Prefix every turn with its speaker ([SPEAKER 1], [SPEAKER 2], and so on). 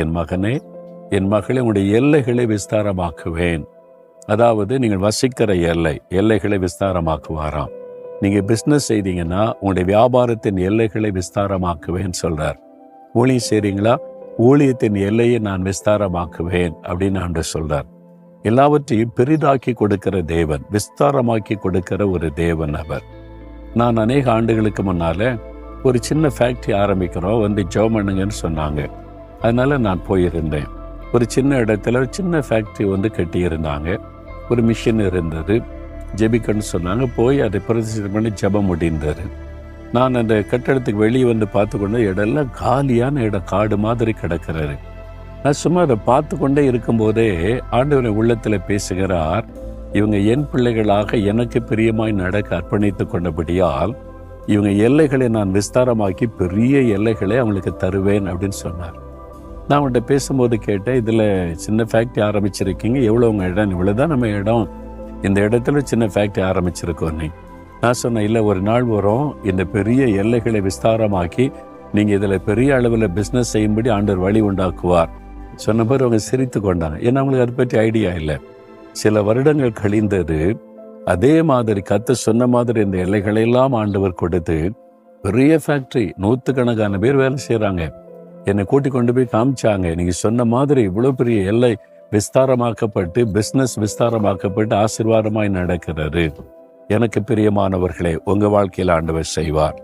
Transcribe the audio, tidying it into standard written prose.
[SPEAKER 1] என் மகனே, என் மகளே, உங்களுடைய எல்லைகளை விஸ்தாரமாக்குவேன். அதாவது நீங்கள் வசிக்கிற எல்லைகளை விஸ்தாரமாக்குவாராம். நீங்க பிசினஸ் செய்தீங்கன்னா உங்களுடைய வியாபாரத்தின் எல்லைகளை விஸ்தாரமாக்குவேன்னு சொல்றார். ஊழியம் செய்றீங்களா, ஊழியத்தின் எல்லையை நான் விஸ்தாரமாக்குவேன் அப்படின்னு ஆண்டவர் சொல்றார். எல்லாவற்றையும் பெரிதாக்கி கொடுக்கிற தேவன், விஸ்தாரமாக்கி கொடுக்கிற ஒரு தேவன் அவர். நான் அநேக ஆண்டுகளுக்கு முன்னால ஒரு சின்ன ஃபேக்டரி ஆரம்பிக்கிறோம், வந்து ஜெபம் பண்ணுங்கன்னு சொன்னாங்க. அதனால நான் போயிருந்தேன். ஒரு சின்ன இடத்துல ஒரு சின்ன ஃபேக்டரி வந்து கட்டியிருந்தாங்க. ஒரு மிஷின் இருந்தது, ஜெபிக்கன்னு சொன்னாங்க. போய் அதை பிரதிஷ்டை பண்ணி ஜெபம் முடிந்தது. நான் அந்த கட்டடத்துக்கு வெளியே வந்து பார்த்து கொண்டு இடம்லாம் காலியான இடம், காடு மாதிரி கிடக்கிறாரு. நான் சும்மா அதை பார்த்து கொண்டே இருக்கும்போதே ஆண்டவரை உள்ளத்தில் பேசுகிறார். இவங்க என் பிள்ளைகளாக எனக்கு பிரியமாய் நடக்க அர்ப்பணித்து கொண்டபடியால் இவங்க எல்லைகளை நான் விஸ்தாரமாக்கி பெரிய எல்லைகளை அவங்களுக்கு தருவேன் அப்படின்னு சொன்னார். நான் அவங்கள்ட்ட பேசும்போது கேட்டேன், இதில் சின்ன ஃபேக்ட்ரி ஆரம்பிச்சிருக்கீங்க, எவ்வளோ உங்கள் இடம்? இவ்வளோதான் நம்ம இடம், இந்த இடத்துல சின்ன ஃபேக்ட்ரி ஆரம்பிச்சிருக்கோம். நான் சொன்னேன், இல்லை, ஒரு நாள் வரும், இந்த பெரிய எல்லைகளை விஸ்தாரமாக்கி நீங்கள் இதில் பெரிய அளவில் பிஸ்னஸ் செய்யும்படி ஆண்டவர் வழி உண்டாக்குவார் சொன்ன பிறகு அவங்க சிரித்து கொண்டாங்க. ஏன்னா அவங்களுக்கு அதை பற்றி ஐடியா இல்லை. சில வருடங்கள் கழிந்தது. அதே மாதிரி கர்த்தர் சொன்ன மாதிரி இந்த எல்லைகளெல்லாம் ஆண்டவர் கொடுத்து பெரிய ஃபேக்ட்ரி, 100கணக்கான பேர் வேலை செய்கிறாங்க. என்னை கூட்டி கொண்டு போய் காமிச்சாங்க. நீங்கள் சொன்ன மாதிரி இவ்வளோ பெரிய எல்லை விஸ்தாரமாக்கப்பட்டு, பிஸ்னஸ் விஸ்தாரமாக்கப்பட்டு ஆசீர்வாதமாய் நடக்கிறது. எனக்கு பிரியமானவர்களே, உங்கள் வாழ்க்கையில் ஆண்டவர் செய்வார்.